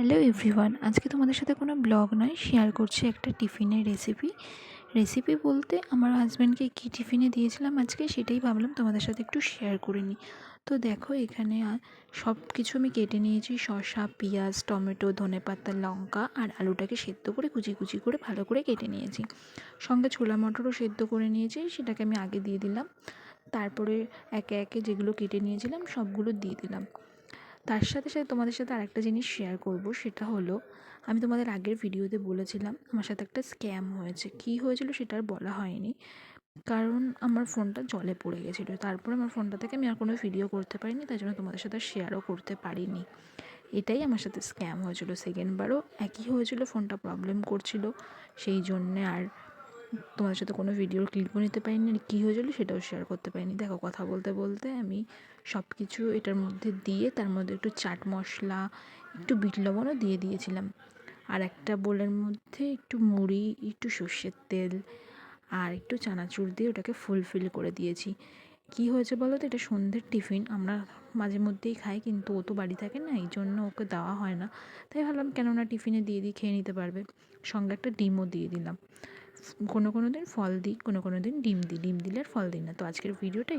Hello everyone, আজকে তোমাদের সাথে কোনো ব্লগ নয়, শেয়ার করছি একটা টিফিনের রেসিপি বলতে আমার হাজব্যান্ডকে কী টিফিনে দিয়েছিলাম আজকে সেটাই ভাবলাম তোমাদের সাথে একটু শেয়ার করে নিই। তো দেখো এখানে সব কিছু আমি কেটে নিয়েছি, শসা, পেঁয়াজ, টমেটো, ধনেপাতা, লঙ্কা আর আলুটাকে সেদ্ধ করে কুচি কুচি করে ভালো করে কেটে নিয়েছি। সঙ্গে ছোলা মটরও সেদ্ধ করে নিয়েছি, সেটাকে আমি আগে দিয়ে দিলাম। তারপরে একে একে যেগুলো কেটে নিয়েছিলাম সবগুলো দিয়ে দিলাম। তার সাথে সাথে তোমাদের সাথে আরেকটা জিনিস শেয়ার করব, সেটা হলো আমি তোমাদের আগের ভিডিওতে বলেছিলাম আমার সাথে একটা স্ক্যাম হয়েছে। কী হয়েছিল সেটা আর বলা হয়নি, কারণ আমার ফোনটা জলে পড়ে গেছিলো। তারপরে আমার ফোনটা থেকে আমি আর কোনো ভিডিও করতে পারিনি, তাই জন্য তোমাদের সাথে শেয়ারও করতে পারিনি। এটাই আমার সাথে স্ক্যাম হয়েছিল। সেকেন্ডবারও একই হয়েছিল, ফোনটা প্রবলেম করছিল, সেই জন্যে আর তোমাদের সাথে কোনো ভিডিওর ক্লিপও নিতে পারিনি, আর কী হয়েছিল সেটাও শেয়ার করতে পারিনি। দেখো, কথা বলতে বলতে আমি সব কিছু এটার মধ্যে দিয়ে তার মধ্যে একটু চাট মশলা, একটু বিট লবণও দিয়ে দিয়েছিলাম। আর একটা বোলের মধ্যে একটু মুড়ি, একটু সর্ষের তেল আর একটু চানাচুর দিয়ে ওটাকে ফুলফিল করে দিয়েছি। কী হয়েছে বলো তো, এটা সন্ধ্যের টিফিন, আমরা মাঝে মধ্যেই খাই, কিন্তু ও তো বাড়ি থাকে না, এই জন্য ওকে দেওয়া হয় না। তাই ভাবলাম কেননা টিফিনে দিয়ে দিই, খেয়ে নিতে পারবে। সঙ্গে একটা ডিমও দিয়ে দিলাম। কোনো দিন ফল দিই, কোনো দিন ডিম দিই, ডিম দিলে আর ফল দিই না। তো আজকের ভিডিওটা